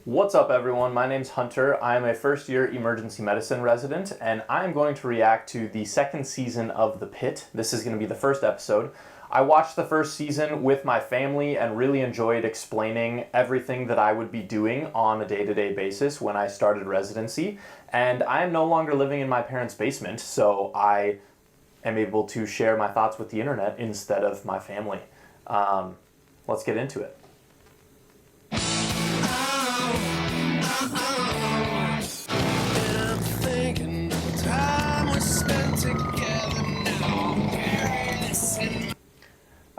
What's up everyone, my name's Hunter. I'm a first year emergency medicine resident and I'm going to react to the second season of The PITT. This is going to be the first episode. I watched the first season with my family and really enjoyed explaining everything that I would be doing on a day-to-day basis when I started residency. And I am no longer living in my parents' basement, so I am able to share my thoughts with the internet instead of my family. Let's get into it.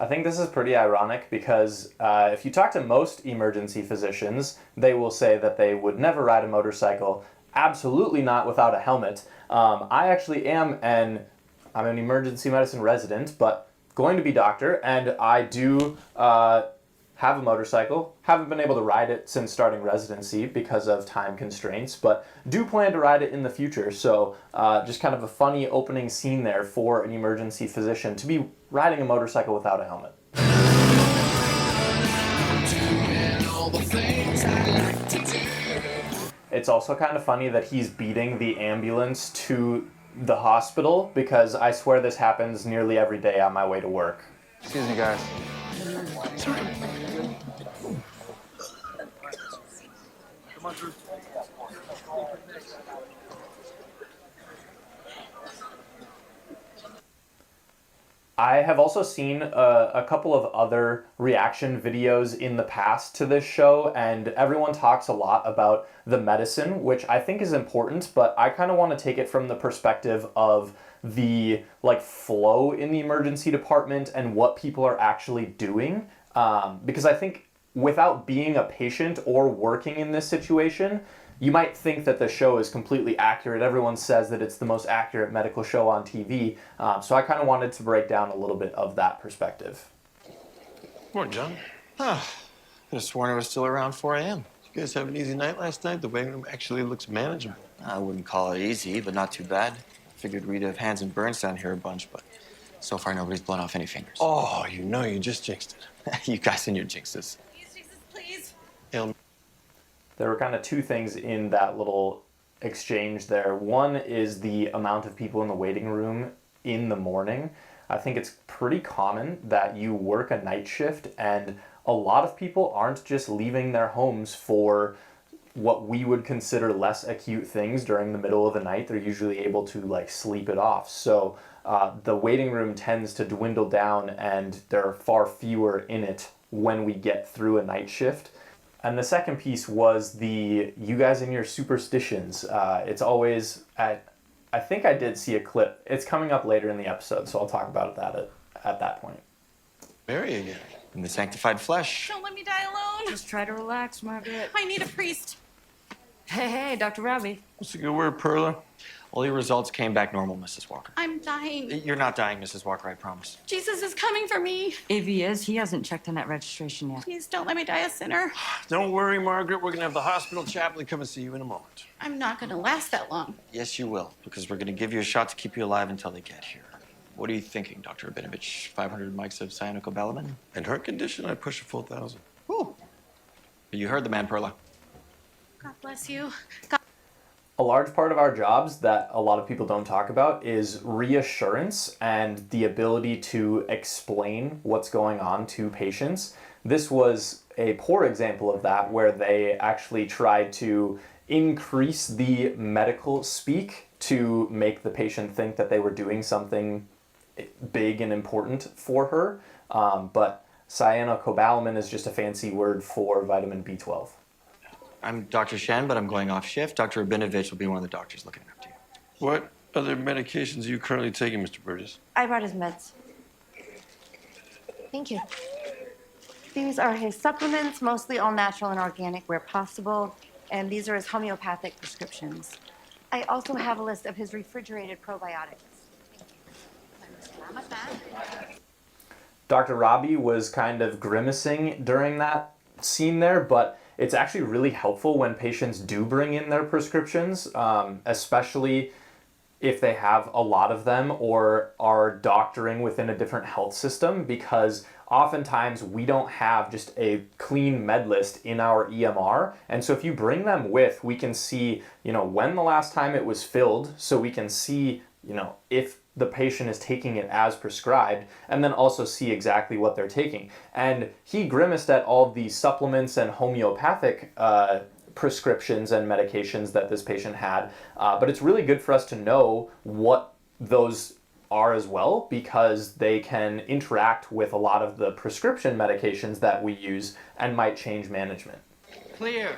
I think this is pretty ironic because if you talk to most emergency physicians, they will say that they would never ride a motorcycle, absolutely not without a helmet. I actually am I'm an emergency medicine resident, but going to be doctor, and I do have a motorcycle. Haven't been able to ride it since starting residency because of time constraints, but do plan to ride it in the future. So just kind of a funny opening scene there for an emergency physician to be riding a motorcycle without a helmet. It's also kind of funny that he's beating the ambulance to the hospital because I swear this happens nearly every day on my way to work. Excuse me, guys. Sorry. Come on, Drew. I have also seen a couple of other reaction videos in the past to this show, and everyone talks a lot about the medicine, which I think is important, but I kind of want to take it from the perspective of the flow in the emergency department and what people are actually doing, because I think without being a patient or working in this situation, you might think that the show is completely accurate. Everyone says that it's the most accurate medical show on TV. So I kind of wanted to break down a little bit of that perspective. Morning, John. Could have sworn I was still around 4 a.m. You guys have an easy night last night? The waiting room actually looks manageable. I wouldn't call it easy, but not too bad. Figured we'd have hands and burns down here a bunch, but so far nobody's blown off any fingers. Oh, you just jinxed it. You guys and your jinxes. Please, Jesus, please. There were kind of two things in that little exchange there. One is the amount of people in the waiting room in the morning. I think it's pretty common that you work a night shift, and a lot of people aren't just leaving their homes for what we would consider less acute things during the middle of the night. They're usually able to sleep it off. So the waiting room tends to dwindle down, and there are far fewer in it when we get through a night shift. And the second piece was you guys and your superstitions. It's always I think I did see a clip. It's coming up later in the episode, so I'll talk about that at that point. Mary again. In the sanctified flesh. Don't let me die alone. Just try to relax, Margaret. I need a priest. Hey, Dr. Robbie. What's a good word, Perla? All your results came back normal, Mrs. Walker. I'm dying. You're not dying, Mrs. Walker, I promise. Jesus is coming for me. If he is, he hasn't checked on that registration yet. Please don't let me die a sinner. Don't worry, Margaret. We're going to have the hospital chaplain come and see you in a moment. I'm not going to last that long. Yes, you will, because we're going to give you a shot to keep you alive until they get here. What are you thinking, Dr. Rabinovich? 500 mics of cyanocobalamin? In her condition, I'd push a full 1,000. Ooh. You heard the man, Perla. God bless you. A large part of our jobs that a lot of people don't talk about is reassurance and the ability to explain what's going on to patients. This was a poor example of that, where they actually tried to increase the medical speak to make the patient think that they were doing something big and important for her. But cyanocobalamin is just a fancy word for vitamin B12. I'm Dr. Shen, but I'm going off shift. Dr. Rabinovich will be one of the doctors looking after you. What other medications are you currently taking, Mr. Burgess? I brought his meds. Thank you. These are his supplements, mostly all natural and organic where possible, and these are his homeopathic prescriptions. I also have a list of his refrigerated probiotics. Dr. Robbie was kind of grimacing during that scene there, but it's actually really helpful when patients do bring in their prescriptions, especially if they have a lot of them or are doctoring within a different health system, because oftentimes we don't have just a clean med list in our EMR. And so if you bring them with, we can see, when the last time it was filled, so we can see, if the patient is taking it as prescribed, and then also see exactly what they're taking. And he grimaced at all the supplements and homeopathic prescriptions and medications that this patient had, but it's really good for us to know what those are as well, because they can interact with a lot of the prescription medications that we use and might change management. Clear.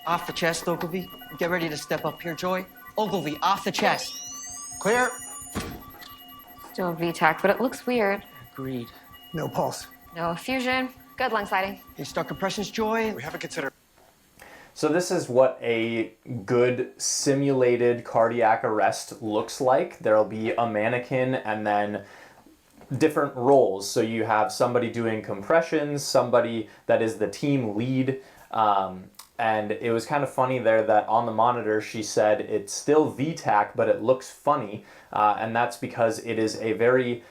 Off the chest, Ogilvy. Get ready to step up here, Joy. Ogilvy, off the chest. Clear. Still VTAC, but it looks weird. Agreed. No pulse. No effusion. Good lung sliding. You start compressions, Joy? We haven't considered. So this is what a good simulated cardiac arrest looks like. There'll be a mannequin and then different roles. So you have somebody doing compressions, somebody that is the team lead. And it was kind of funny there that on the monitor she said it's still VTAC, but it looks funny. And that's because it is a very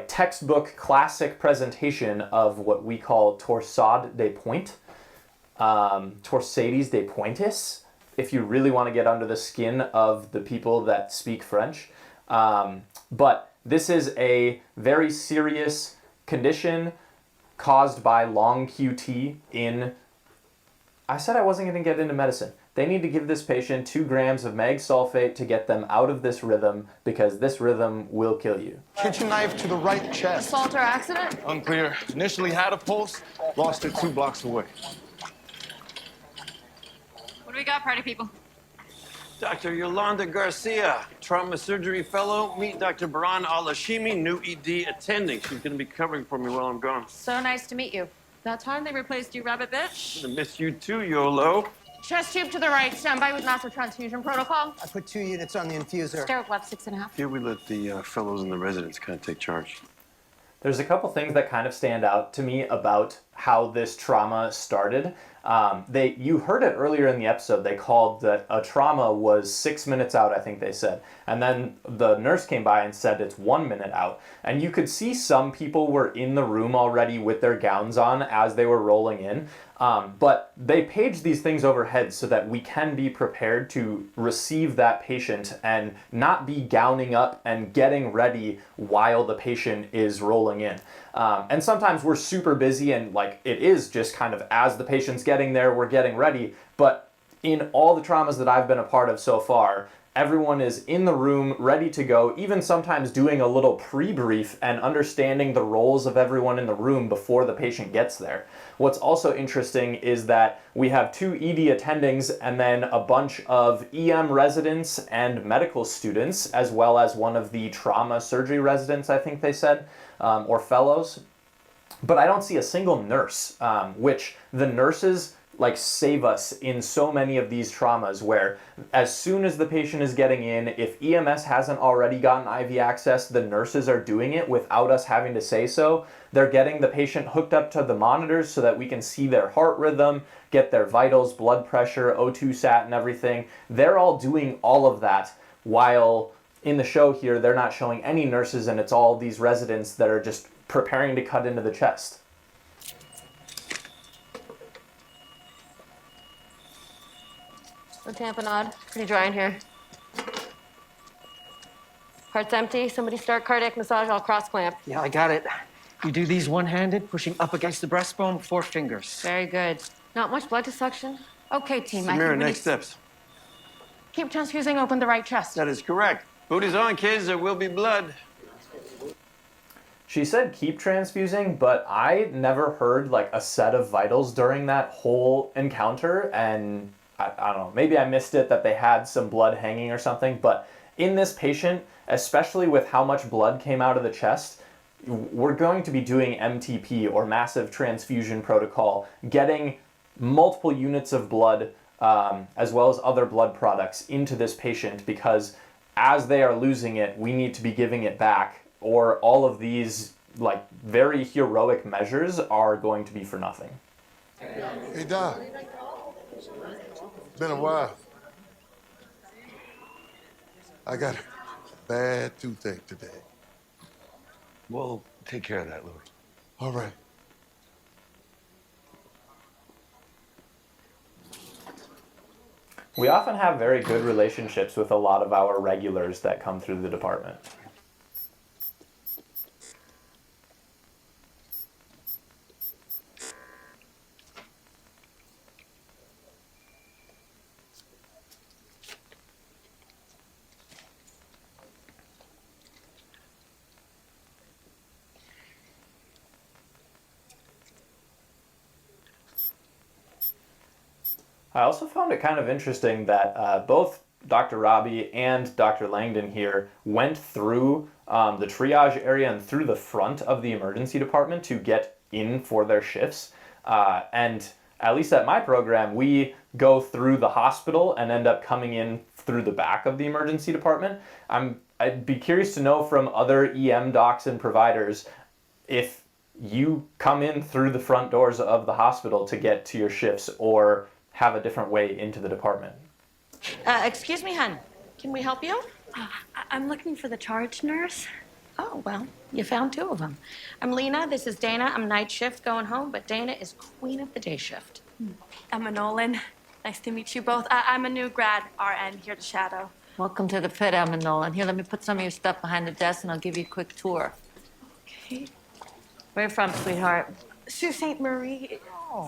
textbook classic presentation of what we call torsade de pointe. Torsades de pointes, if you really want to get under the skin of the people that speak French. But this is a very serious condition caused by long QT in... I said I wasn't going to get into medicine. They need to give this patient 2 grams of mag sulfate to get them out of this rhythm, because this rhythm will kill you. Kitchen knife to the right chest. Assault or accident? Unclear. Initially had a pulse, lost it 2 blocks away. What do we got, party people? Dr. Yolanda Garcia, trauma surgery fellow. Meet Dr. Baran Alashimi, new ED attending. She's going to be covering for me while I'm gone. So nice to meet you. That time they replaced you, rabbit bitch. I'm going to miss you too, YOLO. Chest tube to the right. Stand by with massive transfusion protocol. I put 2 units on the infuser. Steric left 6.5. Here we let the fellows and the residents kind of take charge. There's a couple things that kind of stand out to me about how this trauma started. You heard it earlier in the episode. They called that a trauma was 6 minutes out, I think they said. And then the nurse came by and said it's 1 minute out. And you could see some people were in the room already with their gowns on as they were rolling in. But they page these things overhead so that we can be prepared to receive that patient and not be gowning up and getting ready while the patient is rolling in. And sometimes we're super busy and it is just kind of as the patient's getting there, we're getting ready. But in all the traumas that I've been a part of so far, everyone is in the room, ready to go, even sometimes doing a little pre-brief and understanding the roles of everyone in the room before the patient gets there. What's also interesting is that we have 2 ED attendings and then a bunch of EM residents and medical students, as well as one of the trauma surgery residents, I think they said, or fellows. But I don't see a single nurse, which the nurses save us in so many of these traumas where as soon as the patient is getting in, if EMS hasn't already gotten IV access, the nurses are doing it without us having to say so. They're getting the patient hooked up to the monitors so that we can see their heart rhythm, get their vitals, blood pressure, O2 sat and everything. They're all doing all of that while in the show here, they're not showing any nurses and it's all these residents that are just preparing to cut into the chest. No tamponade. Pretty dry in here. Heart's empty. Somebody start cardiac massage. I'll cross clamp. Yeah, I got it. You do these one-handed, pushing up against the breastbone with 4 fingers. Very good. Not much blood to suction. Okay, team. I Samira, think we next need- steps. Keep transfusing open the right chest. That is correct. Booty's on, kids. There will be blood. She said keep transfusing, but I never heard a set of vitals during that whole encounter, and I don't know, maybe I missed it that they had some blood hanging or something, but in this patient, especially with how much blood came out of the chest, we're going to be doing MTP or massive transfusion protocol, getting multiple units of blood as well as other blood products into this patient, because as they are losing it, we need to be giving it back, or all of these very heroic measures are going to be for nothing. Hey, Doc. It's been a while. I got a bad toothache today. We'll take care of that, Louis. All right. We often have very good relationships with a lot of our regulars that come through the department. I also found it kind of interesting that both Dr. Robbie and Dr. Langdon here went through the triage area and through the front of the emergency department to get in for their shifts. And at least at my program, we go through the hospital and end up coming in through the back of the emergency department. I'd be curious to know from other EM docs and providers if you come in through the front doors of the hospital to get to your shifts or have a different way into the department. Excuse me, hon. Can we help you? I'm looking for the charge nurse. Oh, well, you found two of them. I'm Lena. This is Dana. I'm night shift going home, but Dana is queen of the day shift. Emma Nolan. Nice to meet you both. I'm a new grad RN here to shadow. Welcome to the PITT, Emma Nolan. Here, let me put some of your stuff behind the desk and I'll give you a quick tour. Okay. Where you from, sweetheart? Sault Ste. Marie.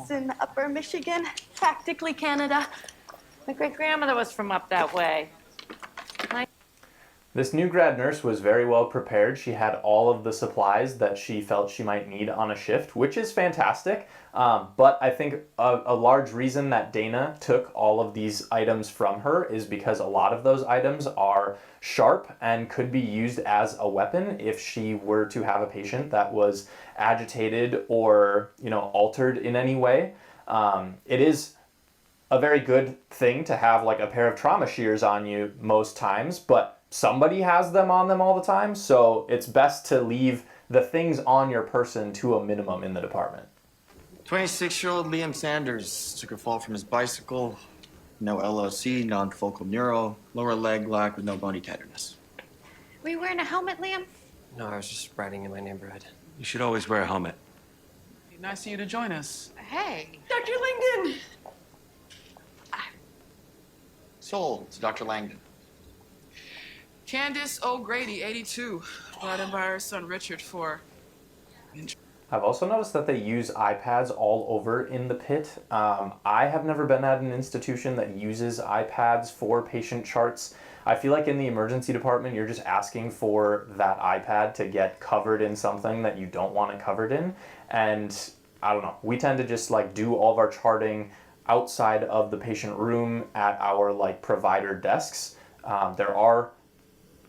It's in Upper Michigan, practically Canada. My great-grandmother was from up that way. This new grad nurse was very well prepared. She had all of the supplies that she felt she might need on a shift, which is fantastic. But I think a large reason that Dana took all of these items from her is because a lot of those items are sharp and could be used as a weapon if she were to have a patient that was agitated or, altered in any way. It is a very good thing to have like a pair of trauma shears on you most times, but somebody has them on them all the time, so it's best to leave the things on your person to a minimum in the department. 26-year-old Liam Sanders took a fall from his bicycle. No LOC, non-focal neuro, lower leg lock with no bony tenderness. Were you wearing a helmet, Liam? No, I was just riding in my neighborhood. You should always wear a helmet. Nice of you to join us. Hey. Dr. Langdon! Sold to Dr. Langdon. Candace O'Grady, 82. Brought in by her son Richard for... I've also noticed that they use iPads all over in the PITT. I have never been at an institution that uses iPads for patient charts. I feel like in the emergency department, you're just asking for that iPad to get covered in something that you don't want it covered in. And I don't know, we tend to just do all of our charting outside of the patient room at our provider desks. There are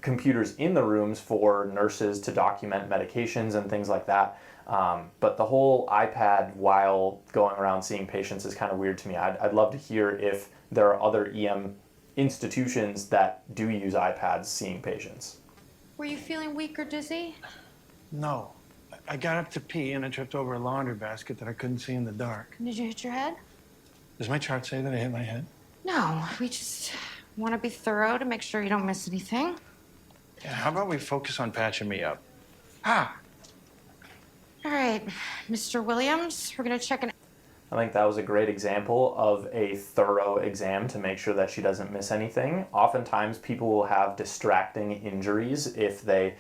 computers in the rooms for nurses to document medications and things like that. But the whole iPad while going around seeing patients is kind of weird to me. I'd love to hear if there are other EM institutions that do use iPads seeing patients. Were you feeling weak or dizzy? No. I got up to pee and I tripped over a laundry basket that I couldn't see in the dark. Did you hit your head? Does my chart say that I hit my head? No, we just want to be thorough to make sure you don't miss anything. Yeah, how about we focus on patching me up? All right, Mr. Williams, we're going to check an... I think that was a great example of a thorough exam to make sure that she doesn't miss anything. Oftentimes people will have distracting injuries if they,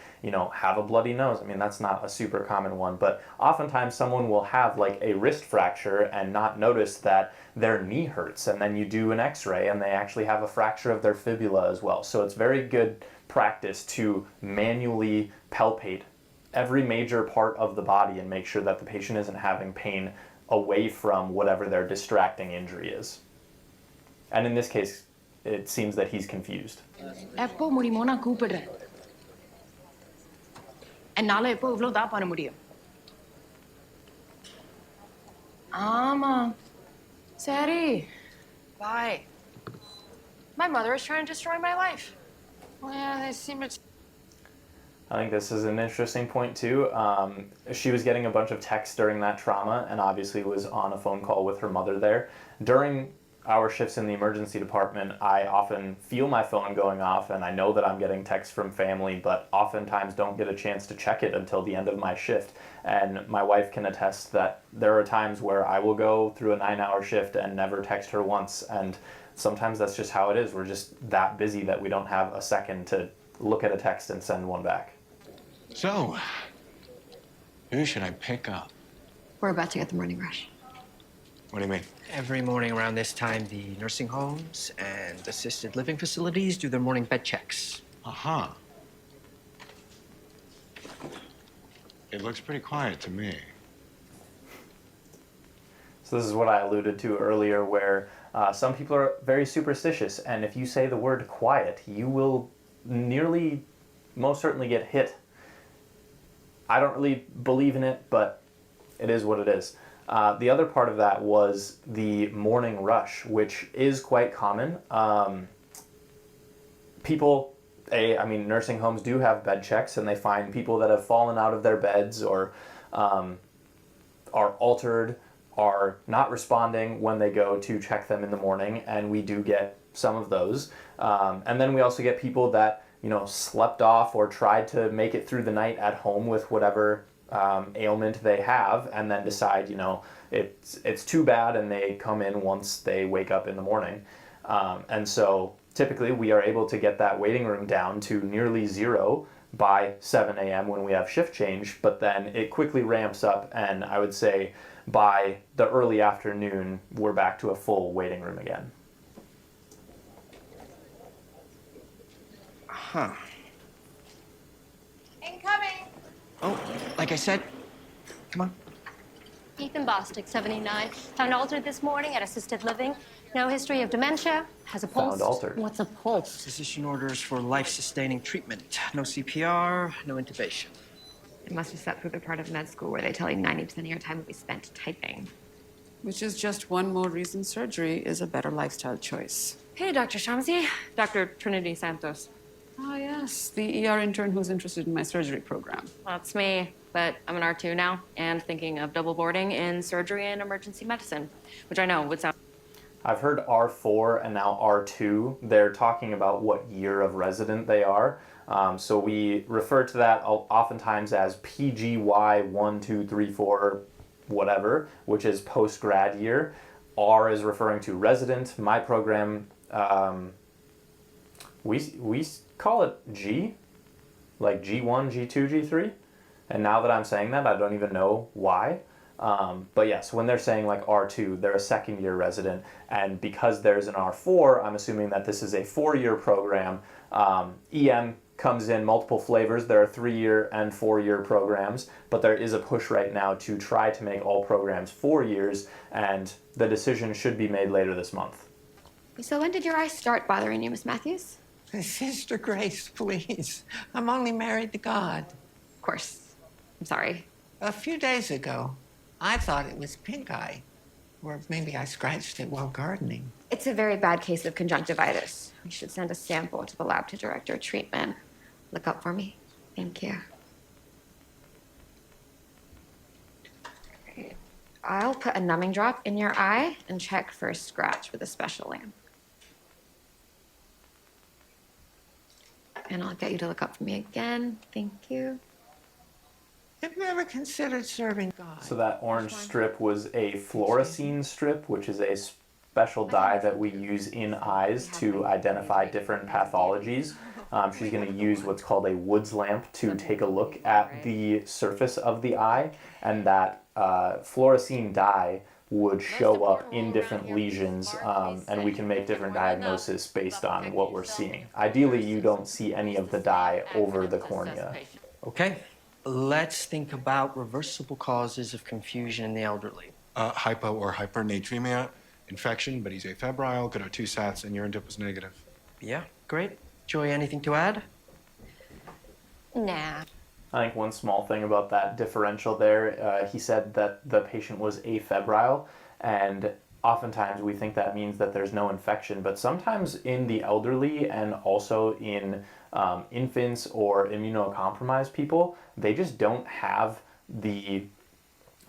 have a bloody nose. I mean, that's not a super common one, but oftentimes someone will have a wrist fracture and not notice that their knee hurts, and then you do an x-ray and they actually have a fracture of their fibula as well. So it's very good practice to manually palpate every major part of the body and make sure that the patient isn't having pain away from whatever their distracting injury is. And in this case, it seems that he's confused. எப்போ முடியுமோ நான் கூப்பிடுறேன். என்னால எப்போ இவ்வளோ தான் பண்ண முடியும்? ஆமா. சரி. Bye. My mother is trying to destroy my life. Well, they seem to... I think this is an interesting point too. She was getting a bunch of texts during that trauma and obviously was on a phone call with her mother there. During our shifts in the emergency department, I often feel my phone going off and I know that I'm getting texts from family, but oftentimes don't get a chance to check it until the end of my shift. And my wife can attest that there are times where I will go through a 9-hour shift and never text her once. And sometimes that's just how it is. We're just that busy that we don't have a second to look at a text and send one back. So, who should I pick up? We're about to get the morning rush. What do you mean? Every morning around this time, the nursing homes and assisted living facilities do their morning bed checks. Uh-huh. It looks pretty quiet to me. So this is what I alluded to earlier, where some people are very superstitious, and if you say the word quiet, you will nearly most certainly get hit. I don't really believe in it, but it is what it is. The other part of that was the morning rush, which is quite common. Nursing homes do have bed checks, and they find people that have fallen out of their beds or are altered, are not responding when they go to check them in the morning, and we do get some of those. And then we also get people that, slept off or tried to make it through the night at home with whatever ailment they have, and then decide, it's too bad, and they come in once they wake up in the morning. And so typically we are able to get that waiting room down to nearly zero by 7 a.m. when we have shift change, but then it quickly ramps up, and I would say by the early afternoon, we're back to a full waiting room again. Huh. Incoming. Oh, like I said, come on. Ethan Bostic, 79. Found altered this morning at assisted living. No history of dementia. Has a pulse. Found altered. What's a pulse? Physician orders for life-sustaining treatment. No CPR, no intubation. It must have sat through the part of med school where they tell you 90% of your time will be spent typing. Which is just one more reason surgery is a better lifestyle choice. Hey, Dr. Shamsi. Dr. Trinity Santos. Ah, yes, the ER intern who's interested in my surgery program. Well, that's me, but I'm an R2 now and thinking of double boarding in surgery and emergency medicine, which I know would sound... I've heard R4 and now R2. They're talking about what year of resident they are. So we refer to that oftentimes as PGY 1, 2, 3, 4, whatever, which is post-grad year. R is referring to resident. My program, we call it G, like G1, G2, G3. And now that I'm saying that, I don't even know why. But yes, when they're saying like R2, they're a second year resident. And because there's an R4, I'm assuming that this is a 4-year program. EM comes in multiple flavors. There are 3-year and 4-year programs, but there is a push right now to try to make all programs 4 years, and the decision should be made later this month. So when did your eyes start bothering you, Miss Matthews? Sister Grace, please. I'm only married to God. Of course. I'm sorry. A few days ago, I thought it was pink eye. Or maybe I scratched it while gardening. It's a very bad case of conjunctivitis. We should send a sample to the lab to direct your treatment. Look up for me. Thank you. Great. I'll put a numbing drop in your eye and check for a scratch with a special lamp. And I'll get you to look up for me again. Thank you. Have you ever considered serving God? So that orange strip was a fluorescein strip, which is a special dye that we use in eyes to identify different pathologies. She's going to use what's called a Woods lamp to take a look at the surface of the eye, and that fluorescein dye would show up in different lesions, and we can make different diagnoses based on what we're seeing. Ideally, you don't see any of the dye over the cornea. Okay, let's think about reversible causes of confusion in the elderly. Hypo or hypernatremia, infection, but he's afebrile, got 2 sats, and urine dip was negative. Yeah, great. Joy, anything to add? Nah. I think one small thing about that differential there, he said that the patient was afebrile, and oftentimes we think that means that there's no infection, but sometimes in the elderly and also in infants or immunocompromised people, they just don't have the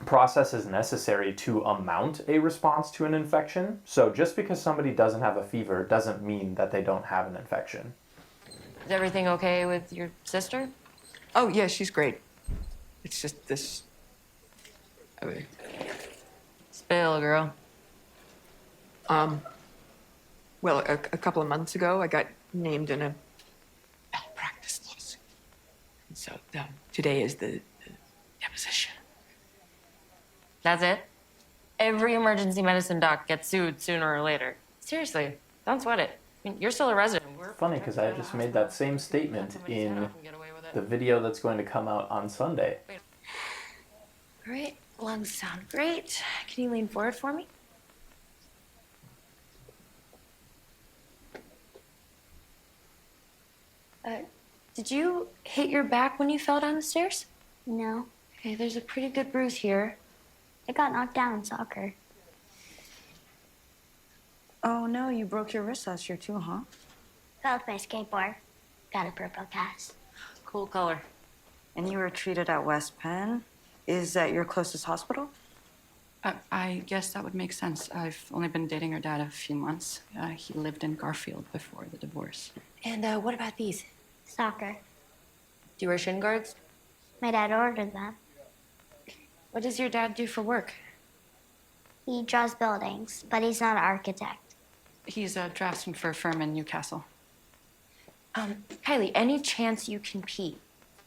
processes necessary to amount a response to an infection. So just because somebody doesn't have a fever doesn't mean that they don't have an infection. Is everything okay with your sister? Oh, yeah, she's great. It's just this. I mean, Spill, girl. well, a couple of months ago, I got named in a malpractice lawsuit. And so today is the deposition. That's it? Every emergency medicine doc gets sued sooner or later. Seriously, don't sweat it. I mean, you're still a resident. Funny, because I just made that same statement in the video that's going to come out on Sunday. Great. Lungs sound great. Can you lean forward for me? Did you hit your back when you fell down the stairs? No, Okay, there's a pretty good bruise here. I got knocked down in soccer. Oh no, you broke your wrist last year too, huh? Fell with my skateboard. Got a purple cast. Cool color. And you were treated at West Penn? Is that your closest hospital? I guess that would make sense. I've only been dating her dad a few months. He lived in Garfield before the divorce. And what about these? Soccer. Do you wear shin guards? My dad ordered them. What does your dad do for work? He draws buildings, but he's not an architect. He's a draftsman for a firm in Newcastle. Kylie, any chance you can pee?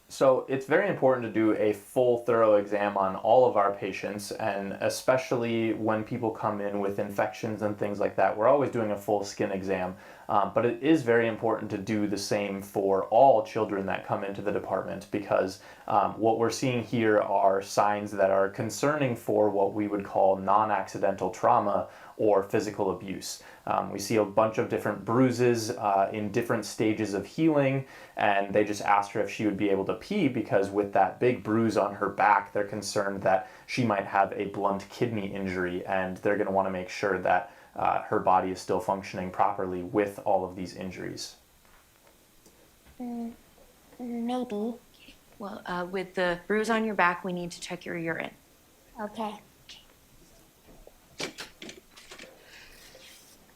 So it's very important to do a full, thorough exam on all of our patients, and especially when people come in with infections and things like that. We're always doing a full skin exam, but it is very important to do the same for all children that come into the department, because what we're seeing here are signs that are concerning for what we would call non-accidental trauma or physical abuse. We see a bunch of different bruises in different stages of healing, and they just asked her if she would be able to pee, because with that big bruise on her back, they're concerned that she might have a blunt kidney injury, and they're going to want to make sure that her body is still functioning properly with all of these injuries. Maybe. Well, with the bruise on your back, we need to check your urine. Okay.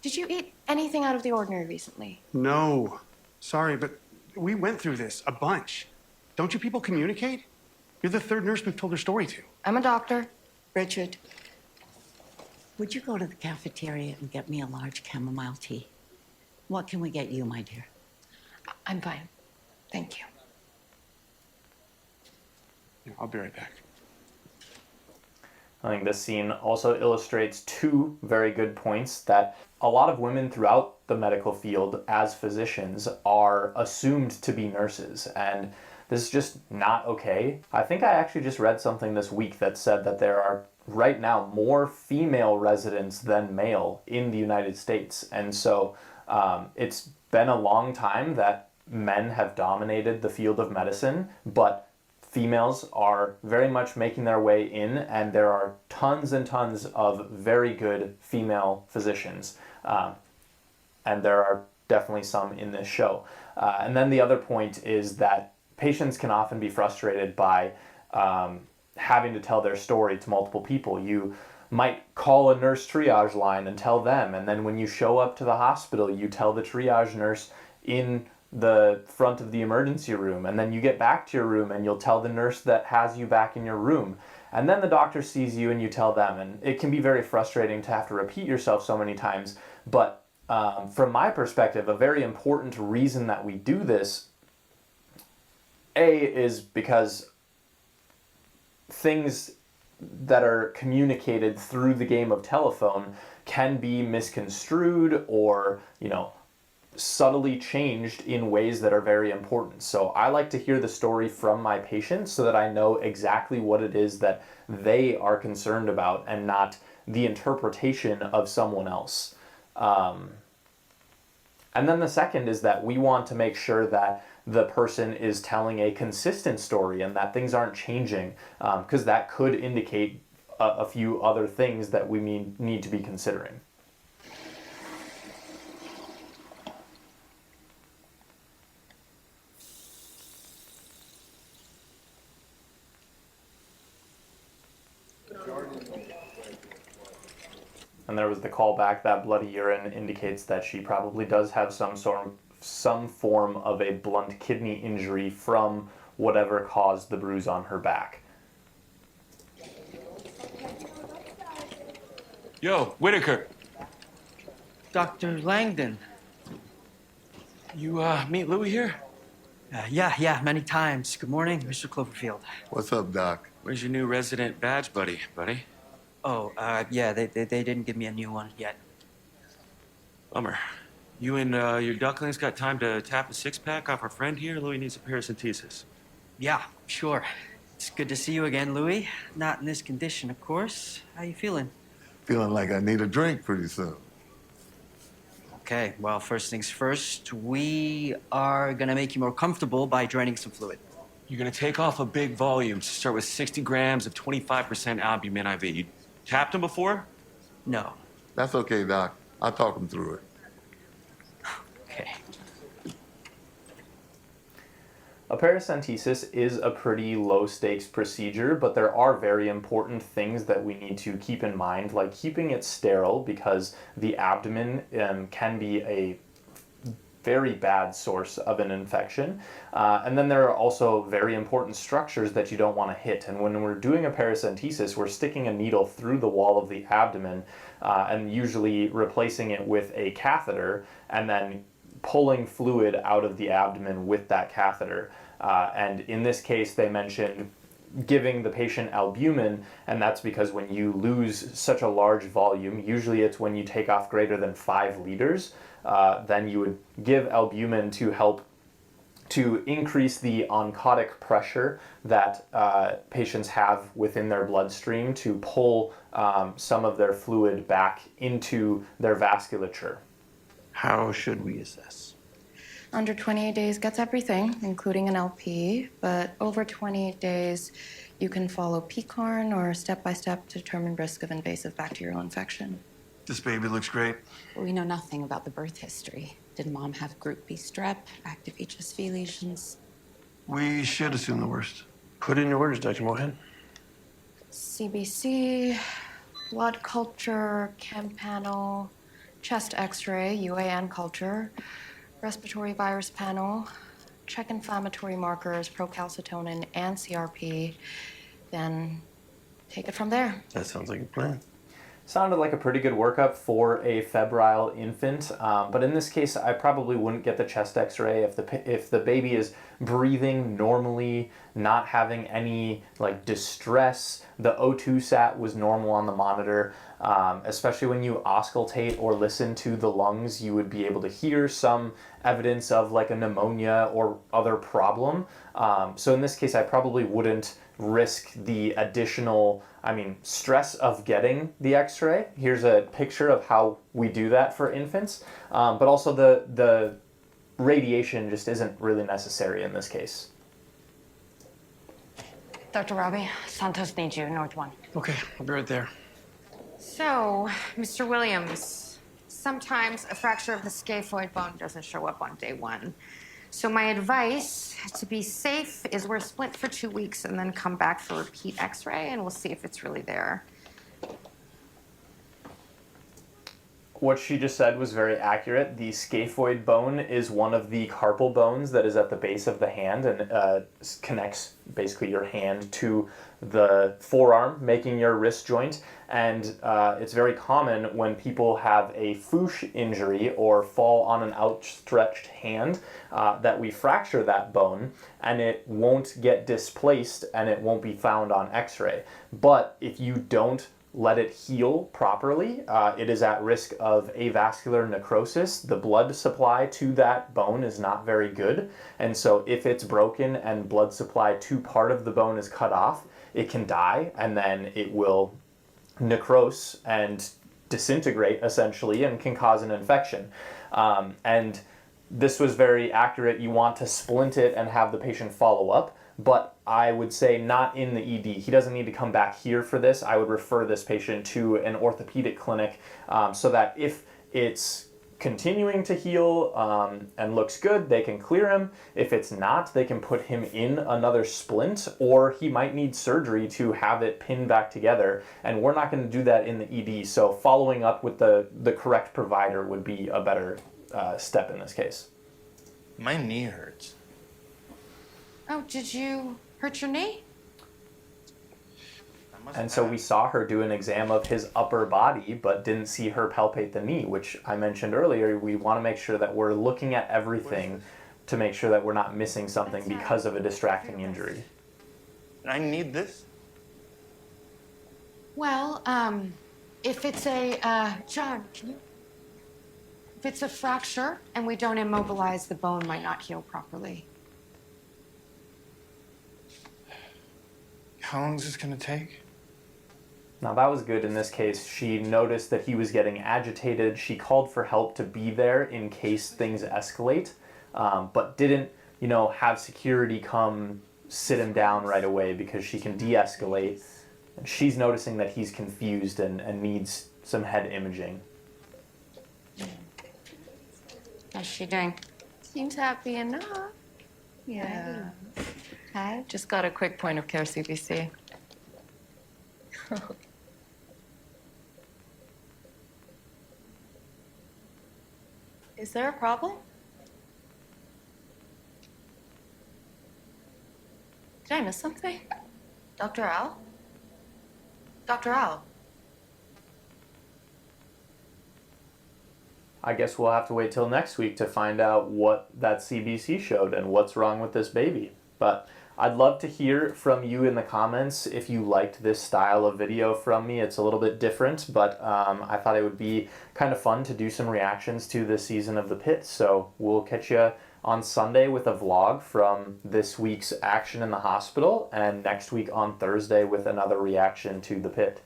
Did you eat anything out of the ordinary recently? No. Sorry, but we went through this a bunch. Don't you people communicate? You're the third nurse we've told her story to. I'm a doctor. Richard, would you go to the cafeteria and get me a large chamomile tea? What can we get you, my dear? I'm fine. Thank you. Yeah, I'll be right back. I think this scene also illustrates two very good points: that a lot of women throughout the medical field as physicians are assumed to be nurses, and this is just not okay. I think I actually just read something this week that said that there are right now more female residents than male in the United States, and so it's been a long time that men have dominated the field of medicine, but females are very much making their way in, and there are tons and tons of very good female physicians. And there are definitely some in this show. And then the other point is that patients can often be frustrated by having to tell their story to multiple people. You might call a nurse triage line and tell them, and then when you show up to the hospital, you tell the triage nurse in the front of the emergency room, and then you get back to your room and you'll tell the nurse that has you back in your room, and then the doctor sees you and you tell them, and it can be very frustrating to have to repeat yourself so many times. But from my perspective, a very important reason that we do this, is because things that are communicated through the game of telephone can be misconstrued or, subtly changed in ways that are very important. So I like to hear the story from my patients so that I know exactly what it is that they are concerned about and not the interpretation of someone else. And then the second is that we want to make sure that the person is telling a consistent story and that things aren't changing, because that could indicate a few other things that we need to be considering. And there was the callback that bloody urine indicates that she probably does have some form of a blunt kidney injury from whatever caused the bruise on her back. Yo, Whitaker. Dr. Langdon. You, meet Louie here? Yeah, many times. Good morning, Mr. Cloverfield. What's up, Doc? Where's your new resident badge buddy? Oh, yeah, they didn't give me a new one yet. Bummer. You and, your ducklings got time to tap a six-pack off our friend here? Louie needs a paracentesis. Yeah, sure. It's good to see you again, Louis. Not in this condition, of course. How you feeling? Feeling like I need a drink pretty soon. Okay, well, first things first, we are gonna make you more comfortable by draining some fluid. You're gonna take off a big volume to start with 60 grams of 25% albumin IV. You tapped him before? No. That's okay, Doc. I'll talk him through it. Okay. A paracentesis is a pretty low-stakes procedure, but there are very important things that we need to keep in mind, like keeping it sterile, because the abdomen can be a very bad source of an infection. And then there are also very important structures that you don't want to hit. And when we're doing a paracentesis, we're sticking a needle through the wall of the abdomen and usually replacing it with a catheter and then pulling fluid out of the abdomen with that catheter. And in this case, they mentioned giving the patient albumin, and that's because when you lose such a large volume, usually it's when you take off greater than 5 liters, then you would give albumin to help to increase the oncotic pressure that patients have within their bloodstream to pull some of their fluid back into their vasculature. How should we assess? Under 28 days gets everything, including an LP, but over 28 days, you can follow PCARN or step-by-step to determine risk of invasive bacterial infection. This baby looks great. We know nothing about the birth history. Did mom have group B strep, active HSV lesions? We should assume the worst. Put in your orders, Dr. Mohan. CBC, blood culture, chem panel, chest x-ray, UAN culture, respiratory virus panel, check inflammatory markers, procalcitonin, and CRP, then take it from there. That sounds like a plan. Sounded like a pretty good workup for a febrile infant, but in this case, I probably wouldn't get the chest x-ray if the baby is breathing normally, not having any like distress. The O2 sat was normal on the monitor, especially when you auscultate or listen to the lungs, you would be able to hear some evidence of like a pneumonia or other problem. So in this case, I probably wouldn't risk the additional stress of getting the x-ray. Here's a picture of how we do that for infants, but also the radiation just isn't really necessary in this case. Dr. Robbie, Santos needs you, North 1. Okay, I'll be right there. So, Mr. Williams, sometimes a fracture of the scaphoid bone doesn't show up on day 1. So my advice, to be safe, is we're splint for 2 weeks and then come back for repeat x-ray and we'll see if it's really there. What she just said was very accurate. The scaphoid bone is one of the carpal bones that is at the base of the hand and connects basically your hand to the forearm, making your wrist joint. And it's very common when people have a fouche injury or fall on an outstretched hand that we fracture that bone and it won't get displaced and it won't be found on x-ray. But if you don't let it heal properly, it is at risk of avascular necrosis. The blood supply to that bone is not very good, and so if it's broken and blood supply to part of the bone is cut off, it can die, and then it will necrose and disintegrate essentially and can cause an infection. And this was very accurate. You want to splint it and have the patient follow up, but I would say not in the ED. He doesn't need to come back here for this. I would refer this patient to an orthopedic clinic so that if it's continuing to heal and looks good, they can clear him. If it's not, they can put him in another splint, or he might need surgery to have it pinned back together. And we're not going to do that in the ED, so following up with the correct provider would be a better step in this case. My knee hurts. Oh, did you hurt your knee? And so we saw her do an exam of his upper body, but didn't see her palpate the knee, which I mentioned earlier. We want to make sure that we're looking at everything to make sure that we're not missing something because of a distracting injury. And I need this? Well, if it's a, John, can you? If it's a fracture and we don't immobilize, the bone might not heal properly. How long is this gonna take? Now that was good in this case. She noticed that he was getting agitated. She called for help to be there in case things escalate, but didn't, have security come sit him down right away because she can de-escalate. And she's noticing that he's confused and needs some head imaging. How's she doing? Seems happy enough. Yeah. I just got a quick point of care CBC. Is there a problem? Did I miss something? Dr. Al? Dr. Al? I guess we'll have to wait till next week to find out what that CBC showed and what's wrong with this baby. But I'd love to hear from you in the comments if you liked this style of video from me. It's a little bit different, but I thought it would be kind of fun to do some reactions to this season of the PITT. So we'll catch you on Sunday with a vlog from this week's action in the hospital, and next week on Thursday with another reaction to the PITT.